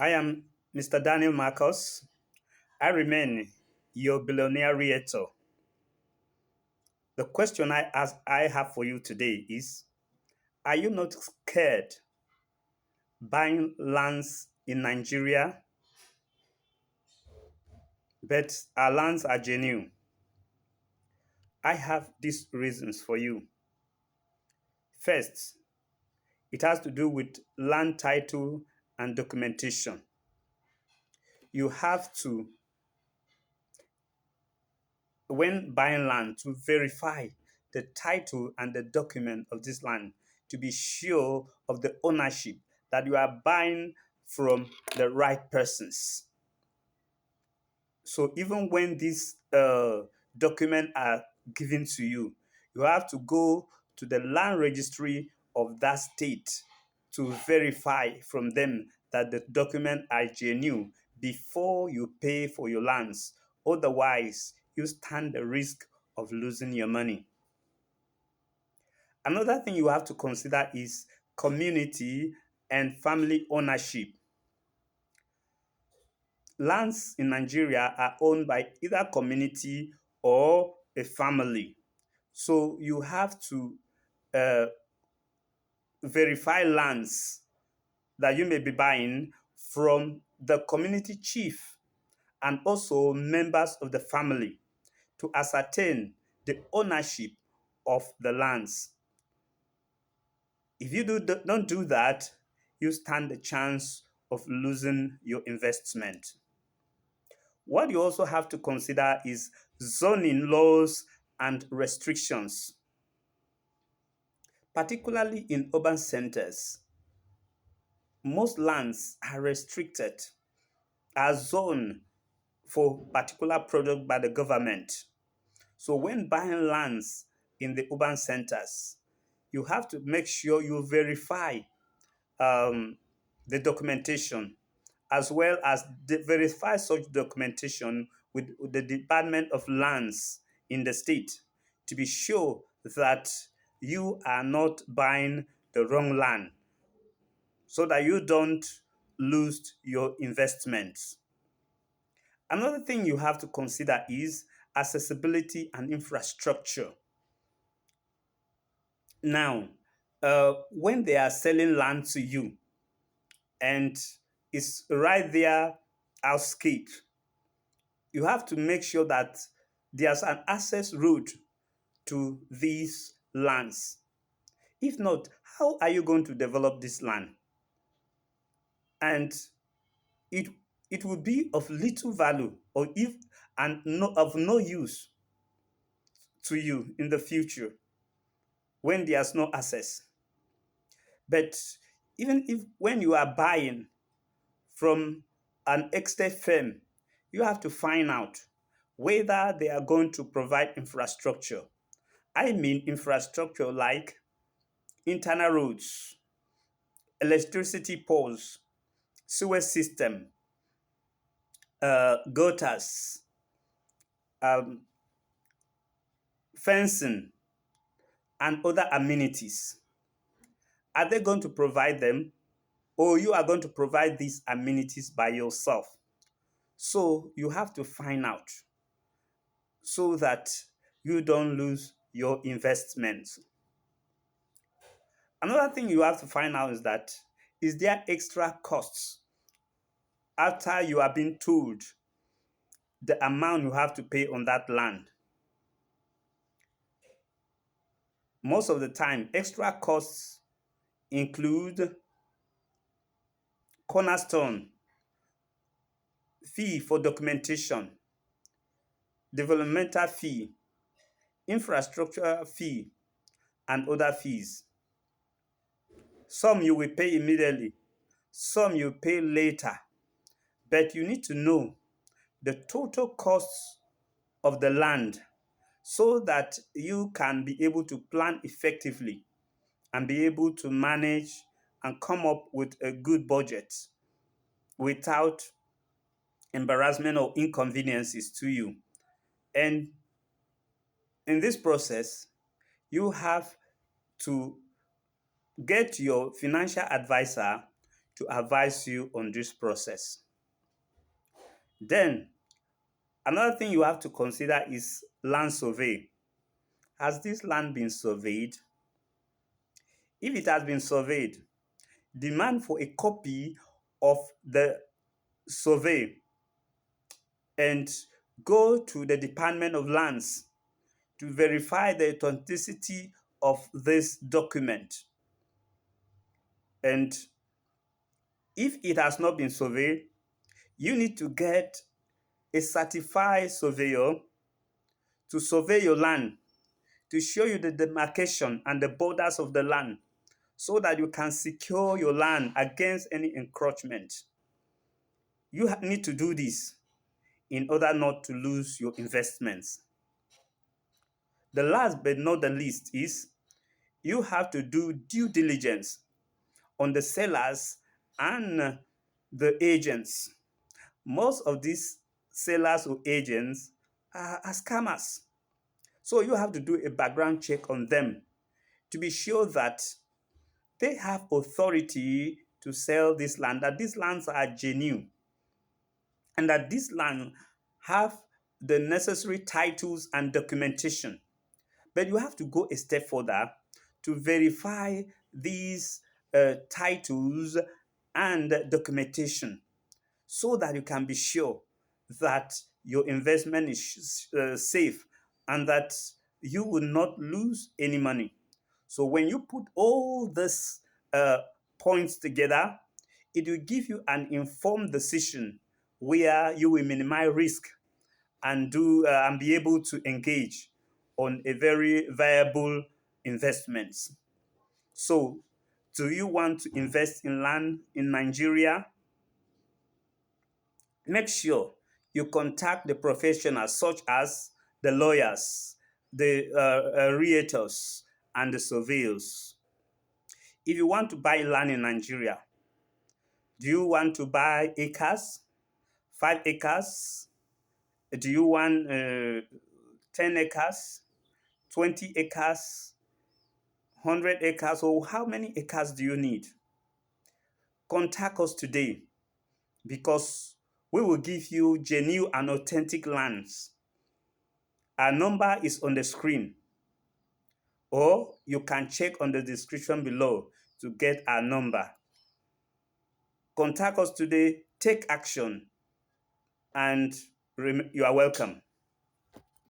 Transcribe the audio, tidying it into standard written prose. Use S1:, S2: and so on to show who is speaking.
S1: I am Mr. Daniel Marcos. I remain your billionaire realtor. The question I have for you today is: are you not scared buying lands in Nigeria? But our lands are genuine. I have these reasons for you. First, it has to do with land title and documentation. You have to, when buying land, to verify the title and the document of this land to be sure of the ownership, that you are buying from the right persons. So even when these documents are given to you, you have to go to the land registry of that state to verify from them that the documents are genuine before you pay for your lands. Otherwise, you stand the risk of losing your money. Another thing you have to consider is community and family ownership. Lands in Nigeria are owned by either community or a family. So you have to uh, verify lands that you may be buying from the community chief and also members of the family to ascertain the ownership of the lands. If you don't do that, you stand the chance of losing your investment. What you also have to consider is zoning laws and restrictions, particularly in urban centers. Most lands are restricted, are zoned for particular product by the government. So when buying lands in the urban centers, you have to make sure you verify um, the documentation, as well as verify such documentation with the Department of Lands in the state to be sure that you are not buying the wrong land so that you don't lose your investments. Another thing you have to consider is accessibility and infrastructure. Now, when they are selling land to you and it's right there outskirts, you have to make sure that there's an access route to these lands. If not, how are you going to develop this land? And it it will be of little value or if and of no use to you in the future when there's no access. But even if when you are buying from an estate firm, you have to find out whether they are going to provide infrastructure. I mean infrastructure like internal roads, electricity poles, sewer system, gutters, um, fencing, and other amenities. Are they going to provide them, or you are going to provide these amenities by yourself? So you have to find out so that you don't lose your investment. Another thing you have to find out is there extra costs after you are being told the amount you have to pay on that land? Most of the time, extra costs include cornerstone, fee for documentation, developmental fee, infrastructure fee, and other fees. Some you will pay immediately, some you pay later, but you need to know the total costs of the land so that you can be able to plan effectively and be able to manage and come up with a good budget without embarrassment or inconveniences to you. And in this process, you have to get your financial advisor to advise you on this process. Then, another thing you have to consider is land survey. Has this land been surveyed? If it has been surveyed, demand for a copy of the survey and go to the Department of Lands to verify the authenticity of this document. And if it has not been surveyed, you need to get a certified surveyor to survey your land, to show you the demarcation and the borders of the land so that you can secure your land against any encroachment. You need to do this in order not to lose your investments. The last but not the least is you have to do due diligence on the sellers and the agents. Most of these sellers or agents are scammers. So you have to do a background check on them to be sure that they have authority to sell this land, that these lands are genuine, and that these lands have the necessary titles and documentation. But you have to go a step further to verify these titles and documentation so that you can be sure that your investment is safe and that you will not lose any money. So when you put all these uh, points together, it will give you an informed decision where you will minimize risk and do and be able to engage on a very viable investments. So, do you want to invest in land in Nigeria? Make sure you contact the professionals such as the lawyers, the realtors, and the surveyors. If you want to buy land in Nigeria, do you want to buy acres, 5 acres? Do you want 10 acres, 20 acres, 100 acres, or how many acres do you need? Contact us today because we will give you genuine and authentic lands. Our number is on the screen, or you can check on the description below to get our number. Contact us today, take action, and you are welcome.